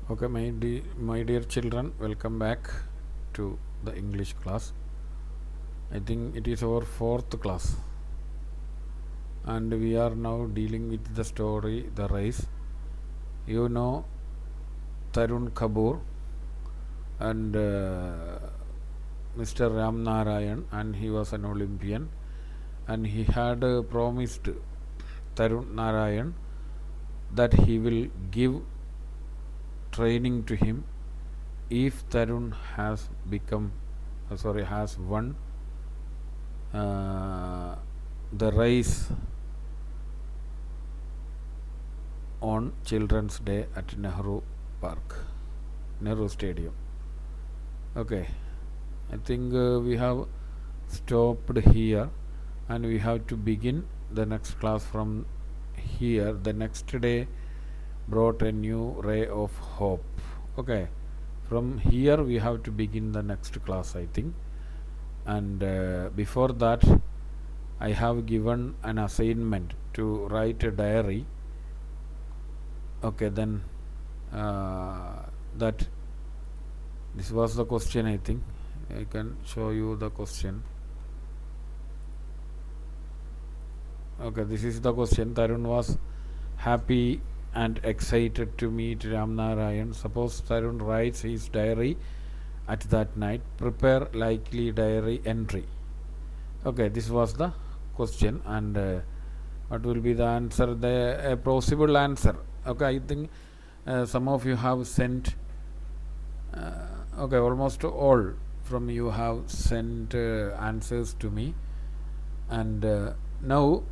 Okay, my dear children, welcome back to the English class. I think it is our fourth class, and we are now dealing with the story The Race. You know Tarun Kapoor and Mr. Ram Narayan, and he was an Olympian, and he had promised Tarun Narayan that he will give training to him if Tarun has won the race on Children's Day at Nehru Stadium. Okay, I think we have stopped here, and we have to begin the next class from here. The next day brought a new ray of hope. Okay, from here we have to begin the next class, I think. And before that, I have given an assignment to write a diary. Okay, then that this was the question. I think I can show you the question. Okay, this is the question. Tarun was happy and excited to meet Ram Narayan. Suppose Tarun writes his diary at that night. Prepare likely diary entry. Okay, this was the question, and what will be the answer? A possible answer. Okay, I think some of you have sent. Okay, almost all from you have sent answers to me, and now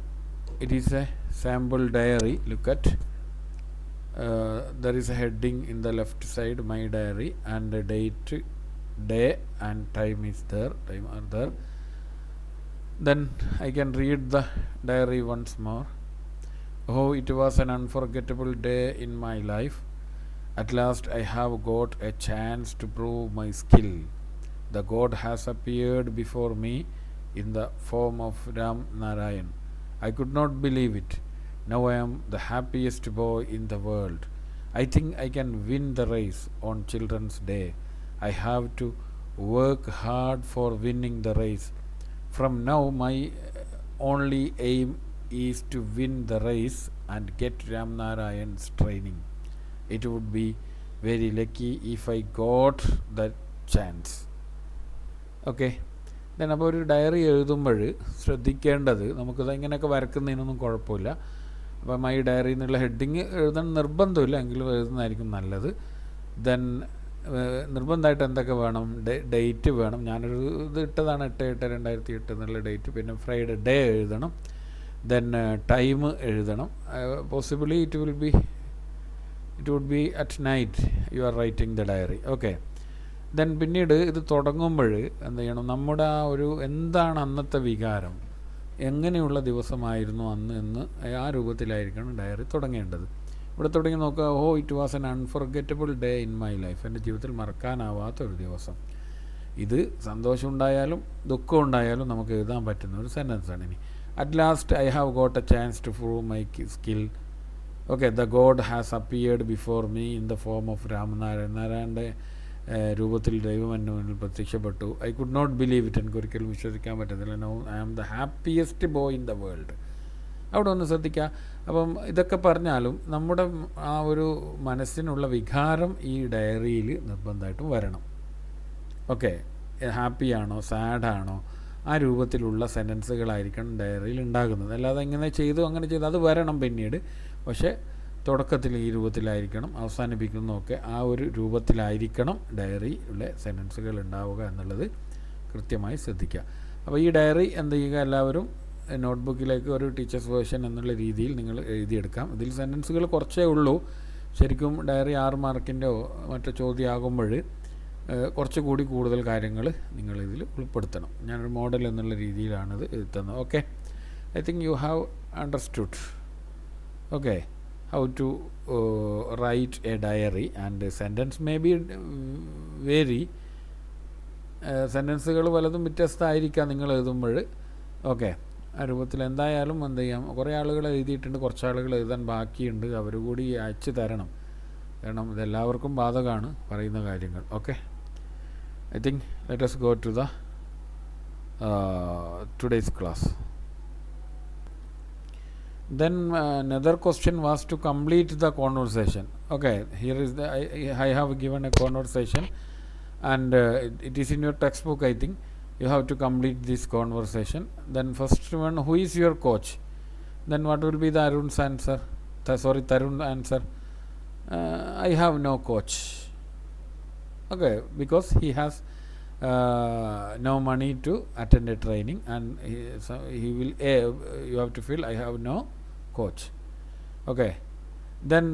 it is a sample diary. Look at. There is a heading in the left side, my diary, and the date, day and time are there. Then I can read the diary once more. Oh, it was an unforgettable day in my life. At last I have got a chance to prove my skill. The God has appeared before me in the form of Ram Narayan. I could not believe it. Now I am the happiest boy in the world. I think I can win the race on Children's Day. I have to work hard for winning the race. From now, my only aim is to win the race and get Ram Narayan's training. It would be very lucky if I got that chance. Okay. Then അപ്പോൾ ഒരു diary എഴുതുമ്പോൾ ശ്രദ്ധിക്കേണ്ടത്, നമുക്കിത് ഇങ്ങനെയൊക്കെ വരക്കുന്നതിനൊന്നും കുഴപ്പമില്ല. അപ്പം my diary എന്നുള്ള heading എഴുതാൻ നിർബന്ധമില്ല, എങ്കിലും എഴുതുന്നതായിരിക്കും നല്ലത്. ദെൻ നിർബന്ധമായിട്ട് എന്തൊക്കെ വേണം? ഡേറ്റ് വേണം. ഞാനൊരു ഇത് ഇട്ടതാണ് 8/8/2008 എന്നുള്ള ഡേറ്റ്. പിന്നെ ഫ്രൈഡേ ഡേ എഴുതണം. ദെൻ ടൈം എഴുതണം. Possibly it would be at night you are writing the diary. Okay. Then പിന്നീട് ഇത് തുടങ്ങുമ്പോൾ എന്ത് ചെയ്യണം? നമ്മുടെ ആ ഒരു എന്താണ് അന്നത്തെ വികാരം, എങ്ങനെയുള്ള ദിവസമായിരുന്നു അന്ന് എന്ന് ആ രൂപത്തിലായിരിക്കണം ഡയറി തുടങ്ങേണ്ടത്. ഇവിടെ തുടങ്ങി നോക്കുക. Oh, it was an unforgettable day in my life. എൻ്റെ ജീവിതത്തിൽ മറക്കാനാവാത്ത ഒരു ദിവസം. ഇത് സന്തോഷം ഉണ്ടായാലും ദുഃഖം ഉണ്ടായാലും നമുക്ക് എഴുതാൻ പറ്റുന്ന ഒരു സെൻറ്റൻസാണ്. ഇനി at last I have got a chance to prove my skill. Okay, the god has appeared before me in the form of നാരായണൻ്റെ രൂപത്തിൽ ദൈവം എൻ്റെ മുന്നിൽ പ്രത്യക്ഷപ്പെട്ടു. I could not believe it. എനിക്ക് ഒരിക്കലും വിശ്വസിക്കാൻ പറ്റുന്നില്ല. Now I am the happiest boy in the world. അവിടെ ഒന്ന് ശ്രദ്ധിക്കുക. അപ്പം ഇതൊക്കെ പറഞ്ഞാലും നമ്മുടെ ആ ഒരു മനസ്സിനുള്ള വികാരം ഈ ഡയറിയിൽ നിർബന്ധമായിട്ടും വരണം. ഓക്കെ, ഹാപ്പിയാണോ സാഡാണോ ആ രൂപത്തിലുള്ള സെൻറ്റൻസുകളായിരിക്കണം ഡയറിയിൽ ഉണ്ടാകുന്നത്. അല്ലാതെ ഇങ്ങനെ ചെയ്തു അങ്ങനെ ചെയ്തു അത് വരണം പിന്നീട്. പക്ഷേ തുടക്കത്തിൽ ഈ രൂപത്തിലായിരിക്കണം, അവസാനിപ്പിക്കുന്നതൊക്കെ ആ ഒരു രൂപത്തിലായിരിക്കണം ഡയറിയിലെ സെൻറ്റൻസുകൾ ഉണ്ടാവുക എന്നുള്ളത് കൃത്യമായി ശ്രദ്ധിക്കുക. അപ്പോൾ ഈ ഡയറി എന്ത് ചെയ്യുക? എല്ലാവരും നോട്ട്ബുക്കിലേക്ക് ഒരു ടീച്ചേഴ്സ് വേർഷൻ എന്നുള്ള രീതിയിൽ നിങ്ങൾ എഴുതിയെടുക്കാം. ഇതിൽ സെൻറ്റൻസുകൾ കുറച്ചേ ഉള്ളൂ. ശരിക്കും ഡയറി 6 മാർക്കിൻ്റെ മറ്റു ചോദ്യമാകുമ്പോൾ കുറച്ചുകൂടി കൂടുതൽ കാര്യങ്ങൾ നിങ്ങളിതിൽ ഉൾപ്പെടുത്തണം. ഞാനൊരു മോഡൽ എന്നുള്ള രീതിയിലാണിത് എഴുതുന്നത്. Okay, I think you have understood. Okay, how to write a diary, and sentence may be vary. സെൻറ്റൻസുകൾ പലതും വ്യത്യസ്തമായിരിക്കാം നിങ്ങൾ എഴുതുമ്പോൾ. ഓക്കെ, ആ രൂപത്തിൽ എന്തായാലും എന്ത് ചെയ്യാം? കുറേ ആളുകൾ എഴുതിയിട്ടുണ്ട്, കുറച്ച് ആളുകൾ എഴുതാൻ ബാക്കിയുണ്ട്. അവർ കൂടി അയച്ചു തരണം. കാരണം ഇതെല്ലാവർക്കും ബാധകമാണ് പറയുന്ന കാര്യങ്ങൾ. Okay, I think let us go to the today's class. Then another question was to complete the conversation. Okay, here is the I have given a conversation, and it is in your textbook. I think you have to complete this conversation. Then first one, who is your coach? Then what will be the Arun's answer? Tarun answer. I have no coach. Okay, because he has no money to attend a training, and he will you have to feel I have no coach. Okay, then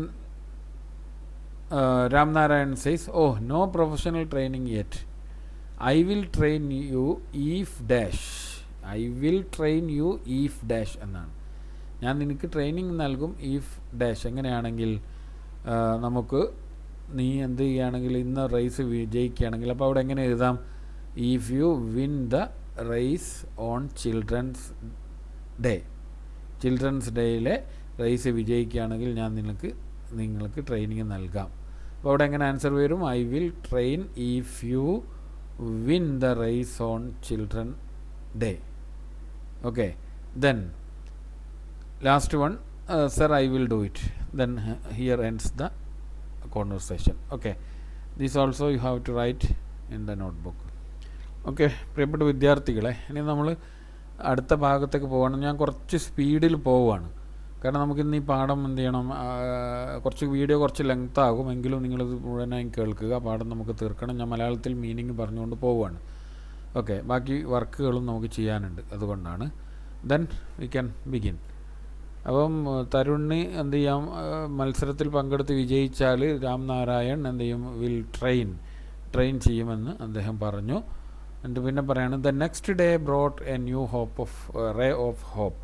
Ram Narayan says, oh, no professional training yet. I will train you if dash. I will train you if dash എന്നാണ്. ഞാൻ നിനക്ക് training നൽകും if dash. എങ്ങനെയാണെങ്കിൽ നമുക്ക് നീ എന്ത് ചെയ്യുകയാണെങ്കിൽ ഇന്ന് raise വിജയിക്കുകയാണെങ്കിൽ, അപ്പോൾ അവിടെ എങ്ങനെ എഴുതാം? If you win the race on children's day. Children's ഡേയിലെ റേസ് വിജയിക്കുകയാണെങ്കിൽ ഞാൻ നിങ്ങൾക്ക് ട്രെയിനിങ് നൽകാം. അപ്പോൾ അവിടെ എങ്ങനെ ആൻസർ വരും? I will train if you win the race on children day. Okay, then last one, sir, I will do it. Then here ends the conversation. Okay, this also you have to write in the notebook. Okay, പ്രിയപ്പെട്ട വിദ്യാർത്ഥികളെ, ഇനി നമ്മൾ അടുത്ത ഭാഗത്തേക്ക് പോകണം. ഞാൻ കുറച്ച് സ്പീഡിൽ പോവുകയാണ്, കാരണം നമുക്കിന്ന് ഈ പാഠം എന്ത് ചെയ്യണം, കുറച്ച് വീഡിയോ കുറച്ച് ലെങ്ത് ആകും, എങ്കിലും നിങ്ങളിത് മുഴുവനായി കേൾക്കുക. പാഠം നമുക്ക് തീർക്കണം. ഞാൻ മലയാളത്തിൽ മീനിങ് പറഞ്ഞുകൊണ്ട് പോവുകയാണ്. ഓക്കെ, ബാക്കി വർക്കുകളും നമുക്ക് ചെയ്യാനുണ്ട്, അതുകൊണ്ടാണ്. Then we can begin. അപ്പം തരുണിന് എന്ത് ചെയ്യാം, മത്സരത്തിൽ പങ്കെടുത്ത് വിജയിച്ചാൽ രാംനാരായൺ എന്ത് ചെയ്യും, വിൽ ട്രെയിൻ ചെയ്യുമെന്ന് അദ്ദേഹം പറഞ്ഞു. എന്നിട്ട് പിന്നെ പറയാണ്, the next day brought a new ray of hope.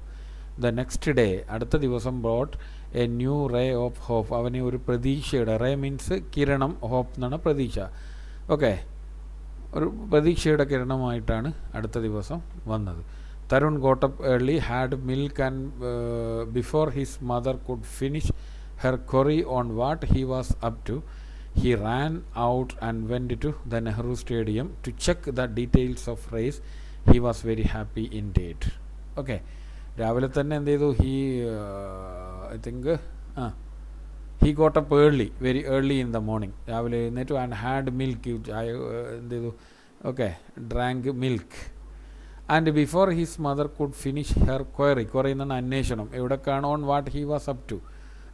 The next day, അടുത്ത ദിവസം, brought a new ray of hope, അവന് ഒരു പ്രതീക്ഷയുടെ, റേ മീൻസ് കിരണം, ഹോപ്പ് എന്നാണ് പ്രതീക്ഷ. ഓക്കെ, ഒരു പ്രതീക്ഷയുടെ കിരണമായിട്ടാണ് അടുത്ത ദിവസം വന്നത്. Tarun got up early, had milk, and before his mother could finish her query on what he was up to, he ran out and went to the Nehru Stadium to check the details of race. He was very happy indeed. Okay, രാവിലെ തന്നെ എന്ത് ചെയ്തു, I think he got up early, very early in the morning. രാവിലെ എഴുന്നേറ്റു, and had milk, എന്ത് ചെയ്തു, okay, drank milk. And before his mother could finish her query എന്നാണ് അന്വേഷണം, എവിടേക്കാണ്, on what he was up to,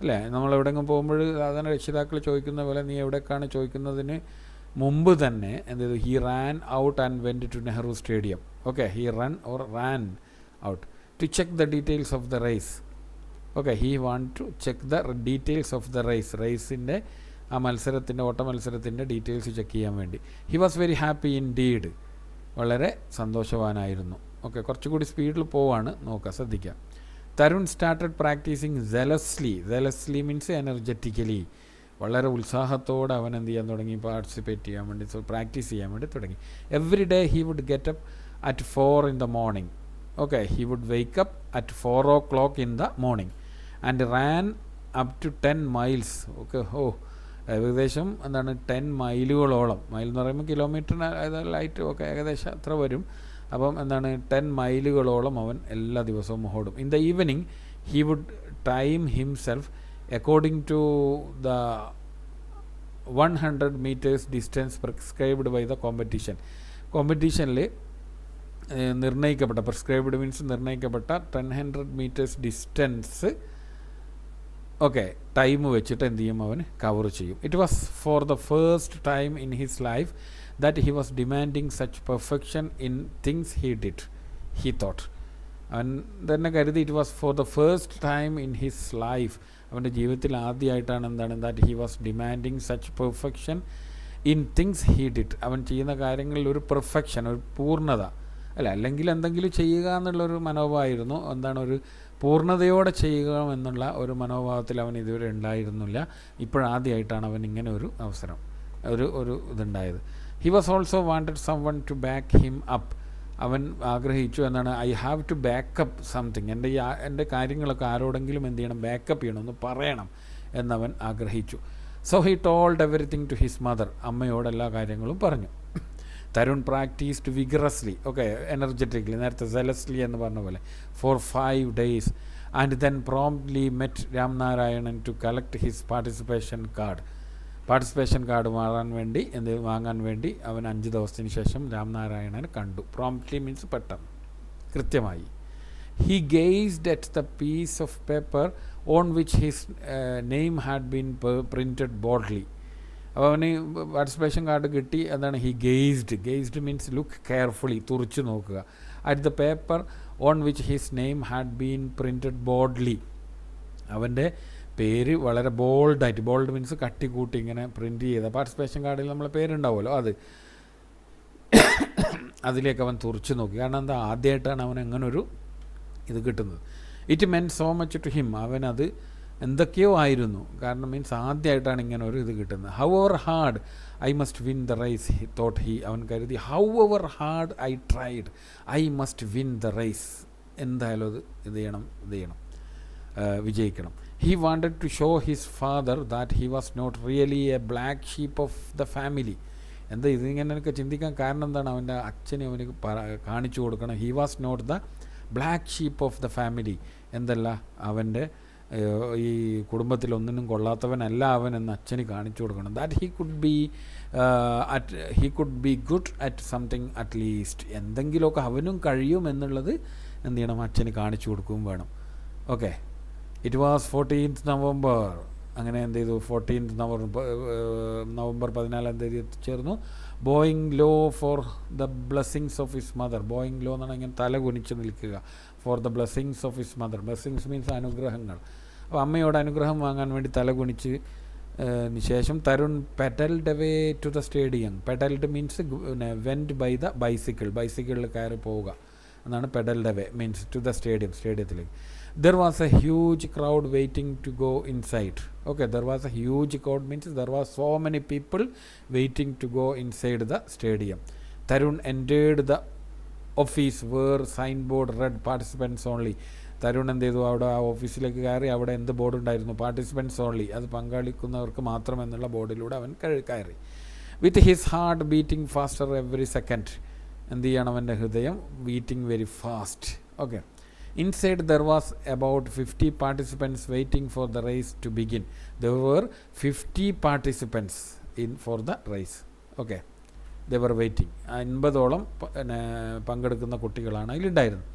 അല്ലേ? നമ്മൾ എവിടെയെങ്കിലും പോകുമ്പോൾ അതിനെ രക്ഷിതാക്കൾ ചോദിക്കുന്ന പോലെ നീ എവിടേക്കാണ് ചോദിക്കുന്നതിന് മുമ്പ് തന്നെ എന്ത് ചെയ്തു, he ran out and went to Nehru stadium. Okay, he ran out to check the details of the race. Okay, he want to check the details of the റേസിൻ്റെ ആ മത്സരത്തിൻ്റെ, ഓട്ട മത്സരത്തിൻ്റെ ഡീറ്റെയിൽസ് ചെക്ക് ചെയ്യാൻ വേണ്ടി. He was very happy indeed, വളരെ സന്തോഷവാനായിരുന്നു. Okay, കുറച്ചുകൂടി സ്പീഡിൽ പോവാണ്, നോക്കുക, ശ്രദ്ധിക്കുക. Tarun started practising zealously means energetically, വളരെ ഉത്സാഹത്തോടെ അവൻ എന്ത് ചെയ്യാൻ തുടങ്ങി, പാർട്ടിസിപ്പേറ്റ് ചെയ്യാൻ വേണ്ടി, പ്രാക്ടീസ് ചെയ്യാൻ വേണ്ടി തുടങ്ങി. Every day he would get up at 4 in the morning. Okay, he would wake up at 4 o'clock in the morning and ran up to 10 miles. Okay, ഏകദേശം എന്താണ് 10 മൈലുകളോളം, മൈൽ എന്ന് പറയുമ്പോൾ കിലോമീറ്ററിന് ലൈറ്റ്, ഓക്കെ, ഏകദേശം അത്ര വരും. അപ്പം എന്താണ് 10 മൈലുകളോളം അവൻ എല്ലാ ദിവസവും ഓടും. In the evening he would time himself according to the 100 meters distance prescribed by the കോമ്പറ്റീഷനിൽ നിർണ്ണയിക്കപ്പെട്ട, പ്രിസ്ക്രൈബ്ഡ് മീൻസ് നിർണ്ണയിക്കപ്പെട്ട 100 meters ഡിസ്റ്റൻസ്, ഓക്കെ, ടൈം വെച്ചിട്ട് എന്ത് ചെയ്യും, അവന് കവർ ചെയ്യും. It was for the first time in his life that he was demanding such perfection in things he thought. അവൻ തന്നെ കരുതി, it was for the first time in his life, അവൻ്റെ ജീവിതത്തിൽ ആദ്യമായിട്ടാണ് എന്താണ്, that he was demanding such perfection in things he did. അവൻ ചെയ്യുന്ന കാര്യങ്ങളിൽ ഒരു പെർഫെക്ഷൻ, ഒരു പൂർണ്ണത, അല്ല, അല്ലെങ്കിൽ എന്തെങ്കിലും ചെയ്യുക എന്നുള്ളൊരു മനോഭാവമായിരുന്നു, എന്താണ്, ഒരു പൂർണ്ണതയോടെ ചെയ്യുക എന്നുള്ള ഒരു മനോഭാവത്തിൽ അവൻ ഇതുവരെ ഉണ്ടായിരുന്നില്ല. ഇപ്പോഴാദ്യമായിട്ടാണ് അവൻ ഇങ്ങനെ ഒരു അവസരം, ഒരു ഇതുണ്ടായത്. He was also wanted someone to back him up. അവൻ ആഗ്രഹിച്ചു എന്നാണ്, I have to backup something, എൻ്റെ കാര്യങ്ങളൊക്കെ ആരോടെങ്കിലും എന്ത് ചെയ്യണം, ബാക്കപ്പ് ചെയ്യണം, ഒന്ന് പറയണം എന്നവൻ ആഗ്രഹിച്ചു. So he told everything to his mother. അമ്മയോട് എല്ലാ കാര്യങ്ങളും പറഞ്ഞു. Tarun practised vigorously, okay, energetically, നേരത്തെ സെലസ്ലി എന്ന് പറഞ്ഞ പോലെ, for 5 days and then promptly met Ramnarayanan to collect his participation card. Participation card വാങ്ങാൻ വേണ്ടി അവൻ 5 ദിവസത്തിന് ശേഷം രാംനാരായണനെ കണ്ടു. പ്രോംപ്റ്റ്ലി മീൻസ് പെട്ടെന്ന്, കൃത്യമായി. He gazed at the piece of paper on which his name had been printed boldly. അപ്പോൾ അവന് പാർട്ടിസിപ്പേഷൻ കാർഡ് കിട്ടി. എന്താണ് ഹി ഗെയ്സ്ഡ് മീൻസ് ലുക്ക് കെയർഫുള്ളി, തുറച്ചു നോക്കുക. At the paper on which his name had been printed boldly, അവൻ്റെ പേര് വളരെ ബോൾഡായിട്ട്, bold means കട്ടിക്കൂട്ടി ഇങ്ങനെ പ്രിൻറ്റ് ചെയ്ത പാർട്ടിസിപ്പേഷൻ കാർഡിൽ നമ്മളെ പേരുണ്ടാവുമല്ലോ, അതിലേക്ക് അവൻ തുറച്ചു നോക്കി. കാരണം എന്താ, ആദ്യമായിട്ടാണ് അവൻ എങ്ങനൊരു ഇത് കിട്ടുന്നത്. It meant so much to him, അവനത് എന്തൊക്കെയോ ആയിരുന്നു. കാരണം മീൻസ് ആദ്യമായിട്ടാണ് ഇങ്ങനെ ഒരു ഇത് കിട്ടുന്നത്. However hard I must win the race thought he, അവൻ കരുതി however hard I tried I must win the race, എന്തായാലും അത് ഇത് ചെയ്യണം വിജയിക്കണം. He wanted to show his father that he was not really a black sheep of the family. എന്താ ഇതിങ്ങനെയൊക്കെ ചിന്തിക്കാൻ കാരണം എന്താണ്, അവൻ്റെ അച്ഛനെ അവന് കാണിച്ചു കൊടുക്കണം. He was not the black sheep of the family, എന്തല്ല അവൻ്റെ ഈ കുടുംബത്തിലൊന്നിനും കൊള്ളാത്തവനല്ല അവൻ എന്ന് അച്ഛന് കാണിച്ചു കൊടുക്കണം. That he could be good at something at least, എന്തെങ്കിലുമൊക്കെ അവനും കഴിയും എന്നുള്ളത് എന്ത് ചെയ്യണം, അച്ഛന് കാണിച്ചു കൊടുക്കുകയും വേണം. Okay, it was 14th November. അങ്ങനെ എന്ത് ചെയ്തു, 14th November 14 എത്തിച്ചേർന്നു. Bowing low for the blessings of his mother. Bowing low എന്നാണ് ഇങ്ങനെ തല കുനിച്ച് നിൽക്കുക. For the blessings of his mother. Blessings means അനുഗ്രഹങ്ങൾ. അപ്പോൾ അമ്മയോട് അനുഗ്രഹം വാങ്ങാൻ വേണ്ടി തല കുനിച്ച് ശേഷം Tarun pedalled away to the stadium. Pedalled means went by the bicycle, ബൈസിക്കിളിൽ കയറി പോവുക എന്നാണ് pedalled away means to the സ്റ്റേഡിയത്തിലേക്ക്. There was a huge crowd waiting to go inside. Okay, there was a huge crowd means there was so many people waiting to go inside the stadium. Tarun entered the office where signboard read participants only. Tarun എന്ത് ചെയ്തു, അവിടെ ആ ഓഫീസിലേക്ക് കയറി. അവിടെ എന്ത് board ഉണ്ടായിരുന്നു, participants only, അത് പങ്കാളിക്കുന്നവർക്ക് മാത്രം എന്നുള്ള ബോർഡിലൂടെ അവൻ കയറി. With his heart beating faster every second. എന്ത് ചെയ്യണം, അവൻ്റെ ഹൃദയം beating very fast. Okay, inside there was about 50 participants waiting for the race to begin. There were 50 participants for the race. Okay, they were waiting. 50ഓളം പങ്കെടുക്കുന്ന കുട്ടികളാണ് അതിലുണ്ടായിരുന്നത്.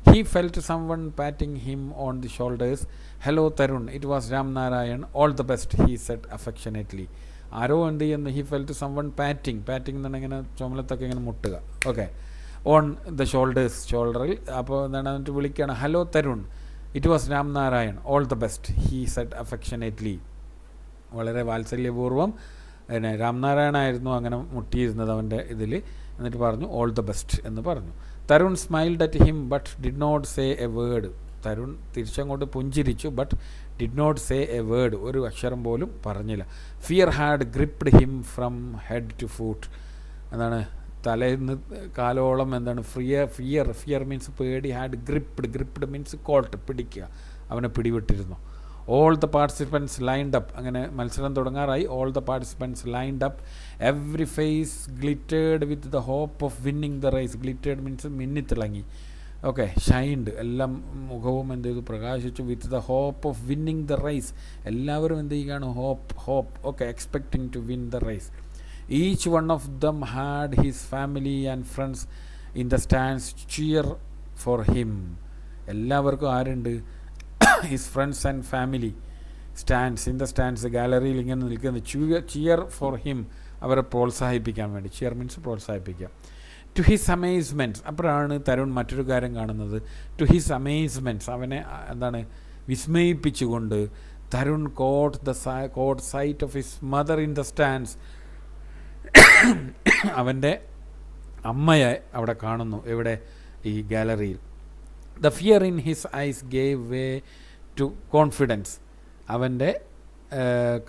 He felt someone patting him on the shoulders. Hello Tarun, it was Ram Narayan, all the best, he said affectionately. ആരോ എന്ത് ചെയ്യുന്നു, he felt someone patting എന്നാണ് ഇങ്ങനെ ചുമലത്തൊക്കെ ഇങ്ങനെ മുട്ടുക. Okay, on the ഷോൾഡറിൽ. അപ്പോൾ എന്താണ്, എന്നിട്ട് വിളിക്കുകയാണ്, hello Tarun, it was Ram Narayan, all the best, he said affectionately. വളരെ വാത്സല്യപൂർവ്വം രാംനാരായണായിരുന്നു അങ്ങനെ മുട്ടിയിരുന്നത് അവൻ്റെ ഇതിൽ. എന്നിട്ട് പറഞ്ഞു ഓൾ ദ ബെസ്റ്റ് എന്ന് പറഞ്ഞു. Tarun smiled at him but did not say a word. Tarun തിരിച്ചങ്ങോട്ട് പുഞ്ചിരിച്ചു, but did not say a word, ഒരു അക്ഷരം പോലും പറഞ്ഞില്ല. Fear had gripped him from head to foot. എന്താണ്, തലേന്ന് കാലോളം എന്താണ്, ഫിയർ മീൻസ് പേടി. ഹാഡ് ഗ്രിപ്ഡ് മീൻസ് കോൾട്ട്, പിടിക്കുക, അവനെ പിടിവിട്ടിരുന്നു. All the participants lined up. അങ്ങനെ മത്സരം തുടങ്ങാറായി. All the participants lined up. Every face glittered with the hope of winning the race. Glittered means മിന്നിത്തിളങ്ങി. ഓക്കെ, ഷൈൻഡ്, എല്ലാം മുഖവും എന്ത് ചെയ്തു, പ്രകാശിച്ചു. With the hope of winning the race, എല്ലാവരും എന്ത് ചെയ്യുകയാണ്, hope. Okay, expecting to win the race. Each one of them had his family and friends in the stands cheer for him. എല്ലാവർക്കും ആരുണ്ട്, his friends and family. Stands, in the stands, ഗാലറിയിൽ ഇങ്ങനെ നിൽക്കുന്നത്. Cheer for him, അവരെ പ്രോത്സാഹിപ്പിക്കാൻ വേണ്ടി. Cheer means പ്രോത്സാഹിപ്പിക്കുക. To his അമേസ്മെൻറ്റ്സ്, അപ്പോഴാണ് തരുൺ മറ്റൊരു കാര്യം കാണുന്നത്. ടു ഹിസ് അമേസ്മെൻറ്റ്സ്, അവനെ എന്താണ് വിസ്മയിപ്പിച്ചുകൊണ്ട്, Tarun caught sight of his mother in the stands. അവൻ്റെ അമ്മയെ അവിടെ കാണുന്നു. എവിടെ, ഈ ഗാലറിയിൽ. The fear in his eyes gave way to confidence. അവൻ്റെ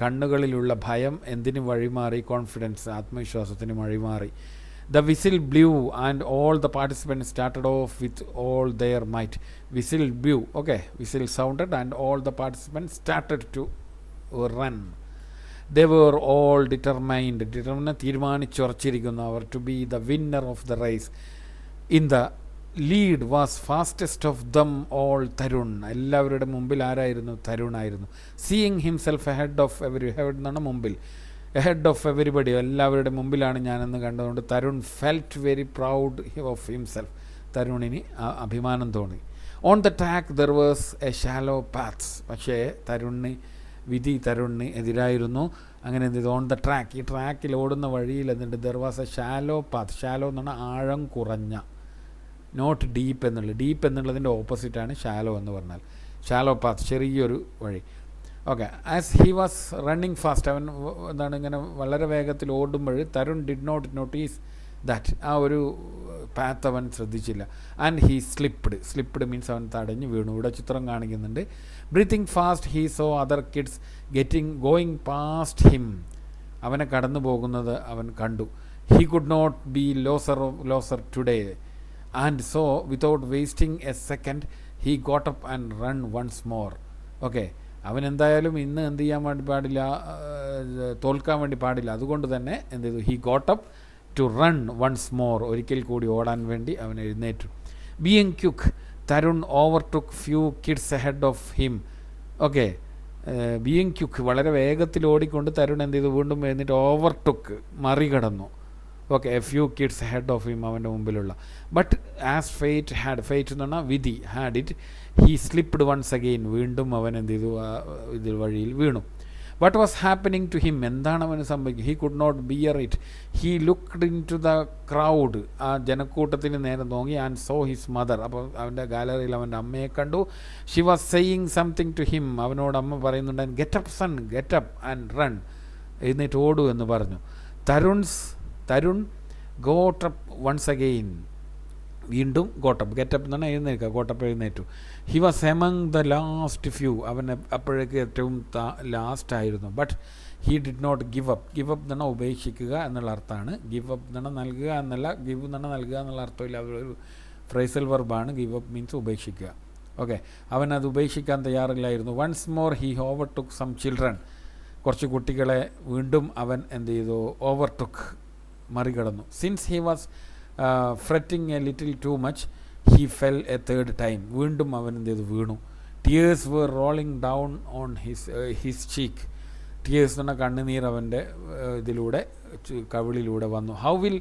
കണ്ണുകളിലുള്ള ഭയം എന്തിനു വഴിമാറി, കോൺഫിഡൻസ്, ആത്മവിശ്വാസത്തിന് വഴിമാറി. The whistle blew and all the participants started off with all their might. Whistle blew, okay, whistle sounded and all the participants started to run. They were all determined തീരുമാനിച്ചുറച്ചിരിക്കുന്നു അവർ to be the winner of the race. In the lead was fastest of them all Tarun. എല്ലാവരുടെ മുമ്പിൽ ആരായിരുന്നു? തരുണായിരുന്നു. Seeing himself ahead of എന്നാണ് മുമ്പിൽ, ahead of everybody, എല്ലാവരുടെ മുമ്പിലാണ് ഞാനെന്ന് കണ്ടതുകൊണ്ട് Tarun felt very proud of himself. തരുണിന് അഭിമാനം തോന്നി. On the track there was a shallow path. പക്ഷേ തരുണിന് എതിരായിരുന്നു. അങ്ങനെ എന്ത് ചെയ്തു? ഓൺ ദ ട്രാക്ക്, ഈ ട്രാക്കിൽ ഓടുന്ന വഴിയിൽ എന്നിട്ട് there was A shallow path. Shallow എന്ന് പറഞ്ഞാൽ ആഴം കുറഞ്ഞ, നോട്ട് ഡീപ്പ് എന്നുള്ളത്. ഡീപ്പ് എന്നുള്ളതിൻ്റെ ഓപ്പോസിറ്റാണ് ഷാലോ എന്ന് പറഞ്ഞാൽ. ഷാലോ പാത്ത്, ചെറിയൊരു വഴി. Okay. As he was running fast, അവൻ ഇങ്ങനെ വളരെ വേഗത്തിൽ ഓടുമ്പോൾ Tarun did not notice that, ആ ഒരു പാത്ത് അവൻ ശ്രദ്ധിച്ചില്ല. ആൻഡ് ഹീ സ്ലിപ്ഡ് മീൻസ് അവൻ തടഞ്ഞു വീണു. ഇവിടെ ചിത്രം കാണിക്കുന്നുണ്ട്. Breathing fast he saw other kids going past him, അവനെ കടന്നു പോകുന്നത് അവൻ കണ്ടു. He could not be loser today and so without wasting a second he got up and run once more. Okay, അവൻ എന്തായാലും ഇന്ന് എന്ത് ചെയ്യാൻ വേണ്ടി പാടില്ല, തോൽക്കാൻ വേണ്ടി പാടില്ല. അതുകൊണ്ട് തന്നെ എന്ത് ചെയ്തു? He got up to run once more, ഒരിക്കൽ കൂടി ഓടാൻ വേണ്ടി അവൻ എഴുന്നേറ്റു. Being quick Tarun overtook few kids ahead of him. Okay, being quick, വളരെ വേഗത്തിൽ ഓടിക്കൊണ്ട് തരുൺ എന്ത് ചെയ്തു? വീണ്ടും എഴുന്നേറ്റ് ഓവർടുക്ക്, മറികടന്നു. Okay, a few kids head of him, അവൻ്റെ മുമ്പിലുള്ള. ബട്ട് ആസ് ഫെയ്റ്റ് എന്ന് പറഞ്ഞാൽ വിധി, had it, he slipped once again, വീണ്ടും അവൻ എന്ത് ചെയ്തു? ഇതിൽ വഴിയിൽ വീണു. What was happening to him, എന്താണ് അവന് സംഭവിക്കുന്നത്? He could not bear it. He looked into the crowd, ആ ജനക്കൂട്ടത്തിന് നേരെ നോക്കി. ആൻഡ് സോ ഹിസ് മദർ, അപ്പോൾ അവൻ്റെ ഗാലറിയിൽ അവൻ്റെ അമ്മയെ കണ്ടു. She was saying something to him, അവനോട് അമ്മ പറയുന്നുണ്ടായിരുന്നു, get up son, get up and run, എഴുന്നേറ്റ് ഓടൂ എന്ന് പറഞ്ഞു. Tarun got up once again, വീണ്ടും ഗോട്ടപ്പ്, ഗെറ്റപ്പ് എന്ന് പറഞ്ഞാൽ എഴുന്നേൽക്കുക, ഗോട്ടപ്പ് എഴുന്നേറ്റു. He was among the last few, അവൻ അപ്പോഴേക്ക് ഏറ്റവും ലാസ്റ്റായിരുന്നു. But he did not give up എന്ന് പറഞ്ഞാൽ ഉപേക്ഷിക്കുക എന്നുള്ള അർത്ഥമാണ്. ഗിവ് അപ്പ് എന്ന് പറഞ്ഞാൽ നൽകുക എന്നല്ല, ഗിവ് എന്ന് പറഞ്ഞാൽ നൽകുക എന്നുള്ള അർത്ഥമില്ല, അതൊരു ഫ്രേസൽ വെർബാണ്. ഗിവ് അപ്പ് മീൻസ് ഉപേക്ഷിക്കുക. ഓക്കെ, അവൻ അത് ഉപേക്ഷിക്കാൻ തയ്യാറില്ലായിരുന്നു. Once more he overtook some children, കുറച്ച് കുട്ടികളെ വീണ്ടും അവൻ എന്ത് ചെയ്തു? ഓവർടുക്ക്, മറികടന്നു. Since he was fretting a little too much he fell a third time, വീണ്ടും അവൻ എന്ത് ചെയ്തു? വീണു. Tears were rolling down on his cheek. Tears എന്ന് പറഞ്ഞാൽ കണ്ണുനീർ അവൻ്റെ ഇതിലൂടെ, കവിളിലൂടെ വന്നു. How will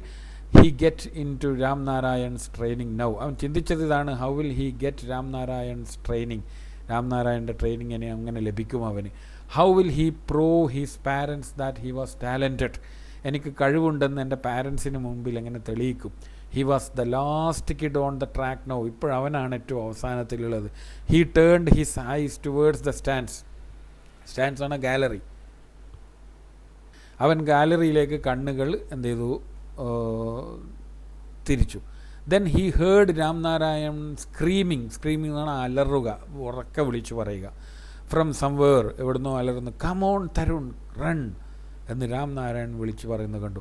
he get in to Ramnarayan's training now, അവൻ ചിന്തിച്ചത് ഇതാണ്. How will he get Ramnarayan's training, രാംനാരായണൻ്റെ ട്രെയിനിങ് എങ്ങനെ ലഭിക്കും അവന്? How will he prove his parents that he was talented, എനിക്ക് കഴിവുണ്ടെന്ന് എൻ്റെ പാരൻസിന് മുമ്പിൽ എങ്ങനെ തെളിയിക്കും? He was the last kid on the track now, ഇപ്പോഴവനാണ് ഏറ്റവും അവസാനത്തിലുള്ളത്. He turned his eyes towards the stands ആണ് ഗാലറി. അവൻ ഗാലറിയിലേക്ക് കണ്ണുകൾ എന്ത് ചെയ്തു? തിരിച്ചു. Then he heard Ramnarayan screaming എന്ന് പറഞ്ഞാൽ അലറുക, ഉറക്കെ വിളിച്ചു പറയുക. ഫ്രം സംവേർ, എവിടുന്നോ അലറുന്നു. കമോൺ തരുൺ റൺ എന്ന് രാംനാരായൺ വിളിച്ചു പറയുന്നത് കണ്ടു.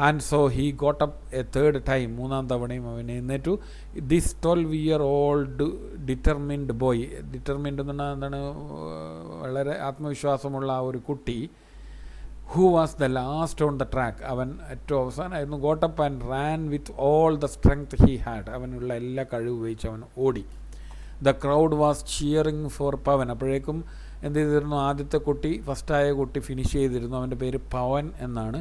And so he got up A third time, മൂന്നാം തവണയും അവൻ എഴുന്നേറ്റു. This 12-year-old determined boy, determined എന്ന് പറഞ്ഞാൽ എന്താണ്? വളരെ ആത്മവിശ്വാസമുള്ള ആ ഒരു കുട്ടി. Who was the last on the track, അവൻ ഏറ്റവും അവസാനമായിരുന്നു. Got up and ran with all the strength he had, അവനുള്ള എല്ലാ കഴിവ് ഉപയോഗിച്ച് അവൻ ഓടി. The crowd was cheering for Pavan, അപ്പോഴേക്കും എന്ത് ചെയ്തിരുന്നു? ആദ്യത്തെ കുട്ടി, ഫസ്റ്റായ കുട്ടി ഫിനിഷ് ചെയ്തിരുന്നു. അവൻ്റെ പേര് പവൻ എന്നാണ്.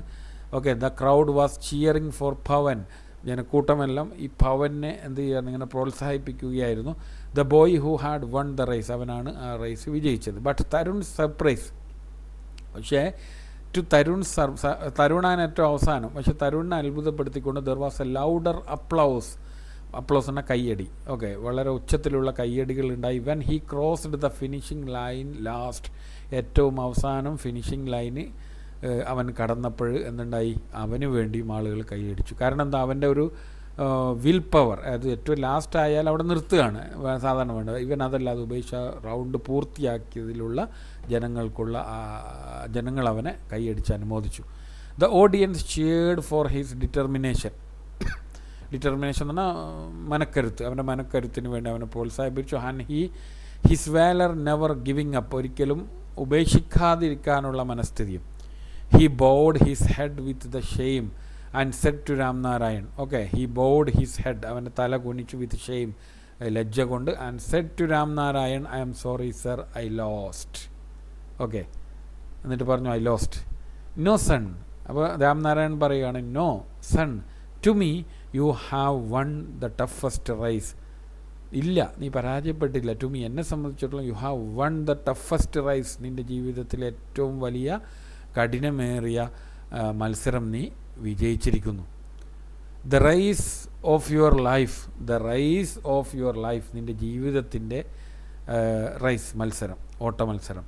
Okay, the crowd was cheering for Pavan, ജനക്കൂട്ടമെല്ലാം ഈ പവനെ എന്ത് ചെയ്യാൻ ഇങ്ങനെ പ്രോത്സാഹിപ്പിക്കുകയായിരുന്നു. The boy who had won the race, അവനാണ് ആ റേസ് വിജയിച്ചത്. ബട്ട് തരുൺ സർപ്രൈസ്, പക്ഷേ തരുണാൻ ഏറ്റവും അവസാനം, പക്ഷെ തരുണിനെ അത്ഭുതപ്പെടുത്തിക്കൊണ്ട് ദർ വാസ് എ ലൗഡർ അപ്ലൗസ് എന്ന കയ്യടി. ഓക്കെ, വളരെ ഉച്ചത്തിലുള്ള കയ്യടികൾ ഉണ്ടായി. When he crossed the finishing line last, ഏറ്റവും അവസാനം ഫിനിഷിംഗ് ലൈന് അവൻ കടന്നപ്പോൾ എന്തുണ്ടായി? അവന് വേണ്ടിയും ആളുകൾ കൈയടിച്ചു. കാരണം എന്താ? അവൻ്റെ ഒരു വിൽ പവർ, അത് ഏറ്റവും ലാസ്റ്റ് ആയാൽ അവിടെ നിർത്തുകയാണ് സാധാരണ വേണ്ടത്. ഇവൻ അതല്ല, അത് ഉപേക്ഷ റൗണ്ട് പൂർത്തിയാക്കിയതിലുള്ള ജനങ്ങൾ അവനെ കൈയടിച്ച് അനുമോദിച്ചു. The audience cheered for his determination എന്ന് പറഞ്ഞാൽ മനക്കരുത്ത്, അവൻ്റെ മനക്കരുത്തിന് വേണ്ടി അവനെ പ്രോത്സാഹിപ്പിച്ചു. And his valour never giving up, ഒരിക്കലും ഉപേക്ഷിക്കാതിരിക്കാനുള്ള മനസ്ഥിതിയും. He bowed his head with the shame and said to Ramnarayan, okay, he bowed his head, അവൻ്റെ തല കുനിച്ചു with shame, ലജ്ജ കൊണ്ട്, and said to Ramnarayan, I am sorry sir, I lost. Okay, എന്നിട്ട് പറഞ്ഞു I lost. No son, അപ്പോൾ രാംനാരായൺ പറയുകയാണ്, no son, to me you have won the toughest race. ഇല്ല, നീ പരാജയപ്പെട്ടില്ല. ടു മീ, എന്നെ സംബന്ധിച്ചിടത്തോളം you have won the toughest race, നിൻ്റെ ജീവിതത്തിലെ ഏറ്റവും വലിയ കഠിനമേറിയ മത്സരം നീ വിജയിച്ചിരിക്കുന്നു. The race of your life, the race of your life, നിൻ്റെ ജീവിതത്തിൻ്റെ റൈസ്, മത്സരം, ഓട്ട മത്സരം.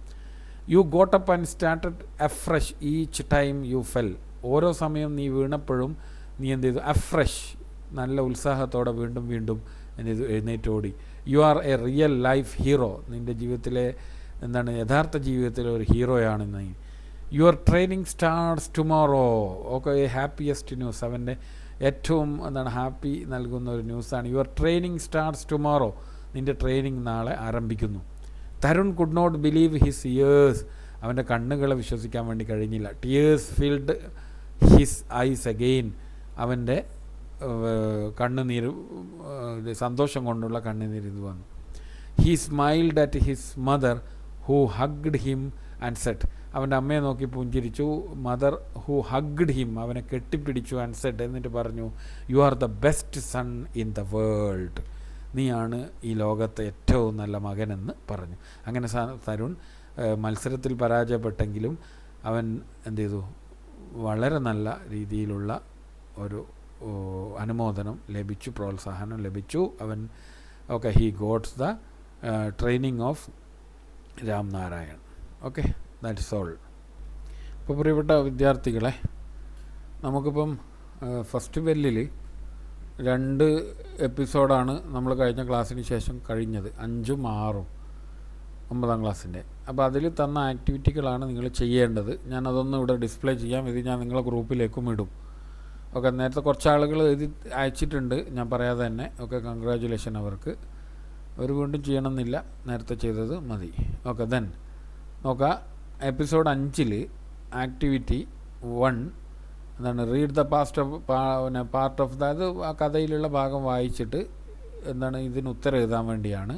You got up and started afresh each time you fell. ഓരോ സമയം നീ വീണപ്പോഴും നീ എന്ത് ചെയ്തു? അഫ്രഷ്, നല്ല ഉത്സാഹത്തോടെ വീണ്ടും വീണ്ടും എഴുന്നേറ്റോടി. You are a real life hero, നിൻ്റെ ജീവിതത്തിലെ എന്താണ്, യഥാർത്ഥ ജീവിതത്തിലെ ഒരു ഹീറോയാണ് നീ. Your training starts tomorrow. Okay, happiest news, അവൻ്റെ ഏറ്റവും എന്താണ് ഹാപ്പി നൽകുന്ന ഒരു ന്യൂസാണ്. യുവർ ട്രെയിനിങ് സ്റ്റാർട്ട്സ് ടുമോറോ, നിൻ്റെ ട്രെയിനിങ് നാളെ ആരംഭിക്കുന്നു. Tarun could not believe his ears, അവൻ്റെ കണ്ണുകളെ വിശ്വസിക്കാൻ വേണ്ടി കഴിഞ്ഞില്ല. Tears filled his eyes again, അവൻ്റെ കണ്ണുനീര്, സന്തോഷം കൊണ്ടുള്ള കണ്ണുനീര് ഇത് വന്നു. He smiled at his mother who hugged him and set, അവൻ്റെ അമ്മയെ നോക്കി പുഞ്ചിരിച്ചു. മദർ ഹൂ ഹഗ്ഡ് ഹിം, അവനെ കെട്ടിപ്പിടിച്ചു. ആൻഡ് സെറ്റ്, എന്നിട്ട് പറഞ്ഞു, you are the best son in the world, നീയാണ് ഈ ലോകത്തെ ഏറ്റവും നല്ല മകനെന്ന് പറഞ്ഞു. അങ്ങനെ തരുൺ മത്സരത്തിൽ പരാജയപ്പെട്ടെങ്കിലും അവൻ എന്ത് ചെയ്തു? വളരെ നല്ല രീതിയിലുള്ള ഒരു അനുമോദനം ലഭിച്ചു, പ്രോത്സാഹനം ലഭിച്ചു. അവൻ okay, he gets the training of Ramnarayan. Okay, that's all. ഇപ്പോൾ പ്രിയപ്പെട്ട വിദ്യാർത്ഥികളെ, നമുക്കിപ്പം ഫസ്റ്റ് ബെല്ലിൽ 2 എപ്പിസോഡാണ് നമ്മൾ കഴിഞ്ഞ ക്ലാസ്സിന് ശേഷം കഴിഞ്ഞത്, 5ഉം 6ഉം 9ാം ക്ലാസ്സിൻ്റെ. അപ്പോൾ അതിൽ തന്ന ആക്ടിവിറ്റികളാണ് നിങ്ങൾ ചെയ്യേണ്ടത്. ഞാനതൊന്നും ഇവിടെ ഡിസ്പ്ലേ ചെയ്യാം, ഇത് ഞാൻ നിങ്ങളെ ഗ്രൂപ്പിലേക്കും ഇടും. ഓക്കെ, നേരത്തെ കുറച്ച് ആളുകൾ എഴുതി അയച്ചിട്ടുണ്ട്, ഞാൻ പറയാതെ തന്നെ. ഓക്കെ, കൺഗ്രാജുലേഷൻ അവർക്ക്. അവർ വീണ്ടും ചെയ്യണമെന്നില്ല, നേരത്തെ ചെയ്തത് മതി. ഓക്കെ, ദെൻ നോക്കാം. എപ്പിസോഡ് 5ൽ ആക്ടിവിറ്റി 1 എന്താണ്, read the part of the, അത് ആ കഥയിലുള്ള ഭാഗം വായിച്ചിട്ട് എന്താണ് ഇതിന് ഉത്തരം എഴുതാൻ വേണ്ടിയാണ്.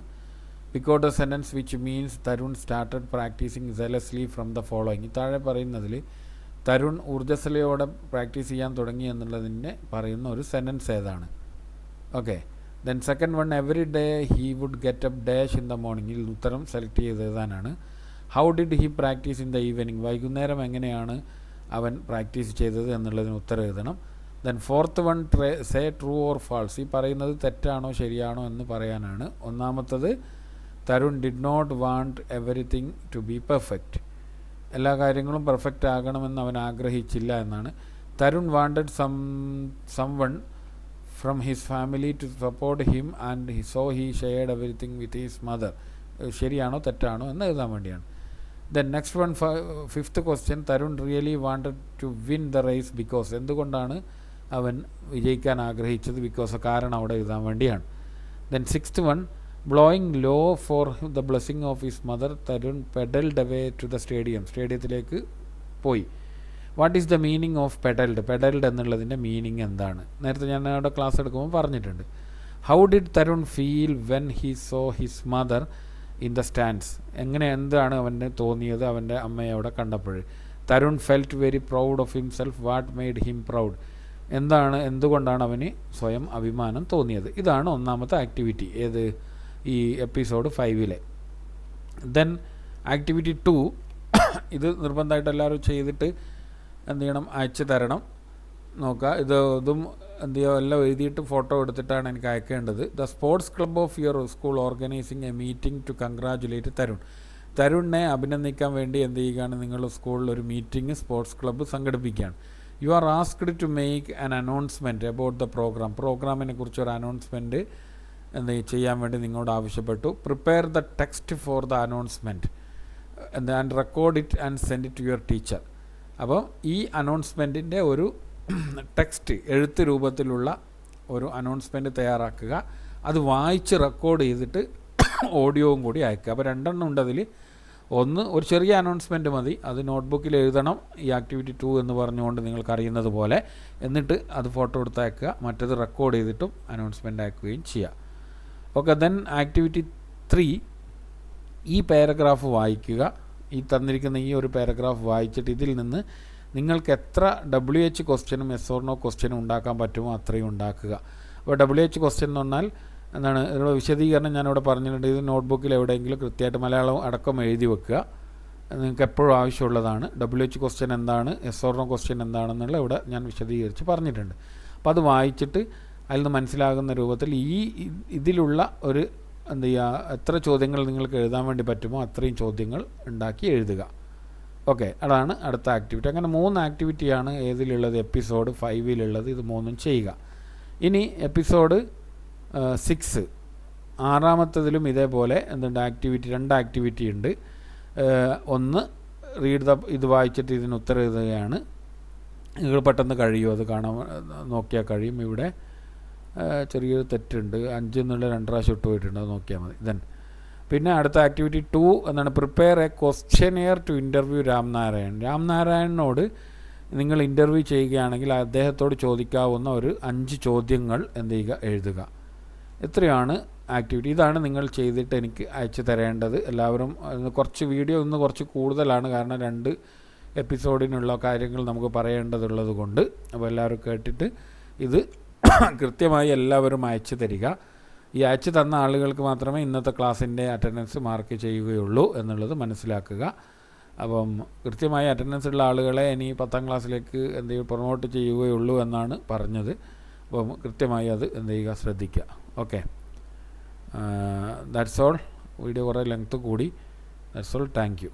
Pick out a sentence which means Tarun started practising seriously from the following. താഴെ പറയുന്നതിൽ തരുൺ ഊർജ്ജസ്വലയോടെ പ്രാക്ടീസ് ചെയ്യാൻ തുടങ്ങി എന്നുള്ളതിനെ പറയുന്ന ഒരു സെൻറ്റൻസ് ഏതാണ്? Okay, then second one, every day he would get up dash in the morning. ഇതിൽ ഉത്തരം സെലക്ട് ചെയ്ത് എഴുതാനാണ്. How did he practise in the evening, വൈകുന്നേരം എങ്ങനെയാണ് അവൻ പ്രാക്ടീസ് ചെയ്തത് എന്നുള്ളതിന് ഉത്തരം എഴുതണം. Then fourth one, say true or false, ഈ പറയുന്നത് തെറ്റാണോ ശരിയാണോ എന്ന് പറയാനാണ്. ഒന്നാമത്തത്, Tarun did not want everything to be perfect, എല്ലാ കാര്യങ്ങളും പെർഫെക്റ്റ് ആകണമെന്ന് അവൻ ആഗ്രഹിച്ചില്ല എന്നാണ്. Tarun wanted someone from his family to support him and so he shared everything with his mother, ശരിയാണോ തെറ്റാണോ എന്ന് എഴുതാൻ വേണ്ടിയാണ്. Then next one, fifth question, Tarun really wanted to win the race because, എന്തുകൊണ്ടാണ് അവൻ വിജയിക്കാൻ ആഗ്രഹിച്ചത്? ബിക്കോസ്, കാരണം അവിടെ എഴുതാൻ വേണ്ടിയാണ്. Then sixth one, blowing low for the blessing of his mother, Tarun pedalled away to the stadium, സ്റ്റേഡിയത്തിലേക്ക് പോയി. What is the meaning of pedalled, pedalled എന്നുള്ളതിൻ്റെ മീനിങ് എന്താണ്? നേരത്തെ ഞാൻ അവിടെ ക്ലാസ് എടുക്കുമ്പോൾ പറഞ്ഞിട്ടുണ്ട്. How did Tarun feel when he so his mother in the stands, എന്താണ് അവന് തോന്നിയത് അവൻ്റെ അമ്മയെ അവിടെ കണ്ടപ്പോൾ? Tarun felt very proud of himself, what made him proud, എന്തുകൊണ്ടാണ് അവന് സ്വയം അഭിമാനം തോന്നിയത്? ഇതാണ് ഒന്നാമത്തെ ആക്ടിവിറ്റി, ഏത് ഈ എപ്പിസോഡ് 5-ലെ. ദെൻ ആക്ടിവിറ്റി 2, ഇത് നിർബന്ധമായിട്ട് എല്ലാവരും ചെയ്തിട്ട് എന്ത് ചെയ്യണം, അയച്ചു തരണം. നോക്കുക, ഇതും എന്ത് ചെയ്യുക, എല്ലാം എഴുതിയിട്ട് ഫോട്ടോ എടുത്തിട്ടാണ് എനിക്ക് അയക്കേണ്ടത്. The sports club of your school organising a meeting to congratulate Tarun, തരുണിനെ അഭിനന്ദിക്കാൻ വേണ്ടി എന്ത് ചെയ്യുകയാണ്, നിങ്ങളുടെ സ്കൂളിൽ ഒരു മീറ്റിംഗ് സ്പോർട്സ് ക്ലബ്ബ് സംഘടിപ്പിക്കുകയാണ്. You are asked to make an announcement about the പ്രോഗ്രാമിനെ കുറിച്ച് ഒരു അനൗൺസ്മെൻറ്റ് എന്ത് ചെയ്യാൻ വേണ്ടി നിങ്ങളോട് ആവശ്യപ്പെട്ടു. Prepare the text for the announcement and record it and send it to your teacher. അപ്പോൾ ഈ അനൗൺസ്മെൻറ്റിൻ്റെ ഒരു ടെക്സ്റ്റ്, എഴുത്ത് രൂപത്തിലുള്ള ഒരു അനൗൺസ്മെൻറ്റ് തയ്യാറാക്കുക. അത് വായിച്ച് റെക്കോർഡ് ചെയ്തിട്ട് ഓഡിയോവും കൂടി അയക്കുക. അപ്പോൾ 2 എണ്ണം ഉണ്ട് അതിൽ. ഒന്ന് ഒരു ചെറിയ അനൗൺസ്മെൻറ്റ് മതി, അത് നോട്ട്ബുക്കിൽ എഴുതണം ഈ ആക്ടിവിറ്റി 2 എന്ന് പറഞ്ഞുകൊണ്ട് നിങ്ങൾക്കറിയുന്നത് പോലെ, എന്നിട്ട് അത് ഫോട്ടോ എടുത്ത് അയക്കുക. മറ്റത് റെക്കോർഡ് ചെയ്തിട്ടും അനൗൺസ്മെൻ്റ് അയക്കുകയും ചെയ്യുക. ഓക്കെ, ദെൻ ആക്ടിവിറ്റി 3 ഈ പാരഗ്രാഫ് വായിക്കുക. ഈ തന്നിരിക്കുന്ന ഈ ഒരു പാരഗ്രാഫ് വായിച്ചിട്ട് ഇതിൽ നിന്ന് നിങ്ങൾക്ക് എത്ര WH ക്വസ്റ്റ്യനും yes or no ക്വസ്റ്റ്യനും ഉണ്ടാക്കാൻ പറ്റുമോ അത്രയും ഉണ്ടാക്കുക. അപ്പോൾ WH ക്വസ്റ്റ്യൻ എന്ന് പറഞ്ഞാൽ എന്താണ്, ഇതിനുള്ള വിശദീകരണം ഞാനിവിടെ പറഞ്ഞിട്ടുണ്ട്. ഇത് നോട്ട്ബുക്കിൽ എവിടെയെങ്കിലും കൃത്യമായിട്ട് മലയാളം അടക്കം എഴുതി വെക്കുക. നിങ്ങൾക്ക് എപ്പോഴും ആവശ്യമുള്ളതാണ്. WH ക്വസ്റ്റ്യൻ എന്താണ്, yes or no ക്വസ്റ്റ്യൻ എന്താണെന്നുള്ള ഇവിടെ ഞാൻ വിശദീകരിച്ച് പറഞ്ഞിട്ടുണ്ട്. അപ്പോൾ അത് വായിച്ചിട്ട് അതിൽ നിന്ന് മനസ്സിലാകുന്ന രൂപത്തിൽ ഇതിലുള്ള ഒരു എന്ത് ചെയ്യുക, എത്ര ചോദ്യങ്ങൾ നിങ്ങൾക്ക് എഴുതാൻ വേണ്ടി പറ്റുമോ അത്രയും ചോദ്യങ്ങൾ ഉണ്ടാക്കി എഴുതുക. ഓക്കെ, അതാണ് അടുത്ത ആക്ടിവിറ്റി. അങ്ങനെ 3 ആക്ടിവിറ്റിയാണ് ഏതിലുള്ളത്, എപ്പിസോഡ് 5-ലുള്ളത്. ഇത് 3ഉം ചെയ്യുക. ഇനി എപ്പിസോഡ് 6 ആറാമത്തതിലും ഇതേപോലെ എന്തുണ്ട്, 2 ആക്ടിവിറ്റി ഉണ്ട്. ഒന്ന് റീഡ് ഇത് വായിച്ചിട്ട് ഇതിന് ഉത്തരം എഴുതുകയാണ്. നിങ്ങൾ പെട്ടെന്ന് കഴിയും, അത് കാണാൻ നോക്കിയാൽ കഴിയും. ഇവിടെ ചെറിയൊരു തെറ്റുണ്ട്, 5 എന്നുള്ള 2 പ്രാവശ്യം ഇട്ട് പോയിട്ടുണ്ട്, അത് നോക്കിയാൽ മതി. ദെൻ പിന്നെ അടുത്ത ആക്ടിവിറ്റി 2 എന്താണ്, prepare a questionnaire to interview രാംനാരായണനോട് നിങ്ങൾ ഇൻ്റർവ്യൂ ചെയ്യുകയാണെങ്കിൽ അദ്ദേഹത്തോട് ചോദിക്കാവുന്ന ഒരു 5 ചോദ്യങ്ങൾ എന്ത് ചെയ്യുക, എഴുതുക. ഇത്രയാണ് ആക്ടിവിറ്റി. ഇതാണ് നിങ്ങൾ ചെയ്തിട്ട് എനിക്ക് അയച്ചു തരേണ്ടത്. എല്ലാവരും കുറച്ച് വീഡിയോ ഇന്ന് കുറച്ച് കൂടുതലാണ്, കാരണം 2 എപ്പിസോഡിനുള്ള കാര്യങ്ങൾ നമുക്ക് പറയേണ്ടതുള്ളത് കൊണ്ട്. അപ്പോൾ എല്ലാവരും കേട്ടിട്ട് ഇത് കൃത്യമായി എല്ലാവരും അയച്ചു തരിക. ഈ അയച്ചു തന്ന ആളുകൾക്ക് മാത്രമേ ഇന്നത്തെ ക്ലാസ്സിൻ്റെ അറ്റൻഡൻസ് മാർക്ക് ചെയ്യുകയുള്ളൂ എന്നുള്ളത് മനസ്സിലാക്കുക. അപ്പം കൃത്യമായി അറ്റൻഡൻസ് ഉള്ള ആളുകളെ ഇനി 10ാം ക്ലാസ്സിലേക്ക് എന്ത് ചെയ്യുക, പ്രൊമോട്ട് ചെയ്യുകയുള്ളൂ എന്നാണ് പറഞ്ഞത്. അപ്പം കൃത്യമായി അത് എന്ത് ചെയ്യുക, ശ്രദ്ധിക്കുക. Okay, that's all. വീഡിയോ കുറേ ലെങ്ത്ത് കൂടി. That's all. Thank you.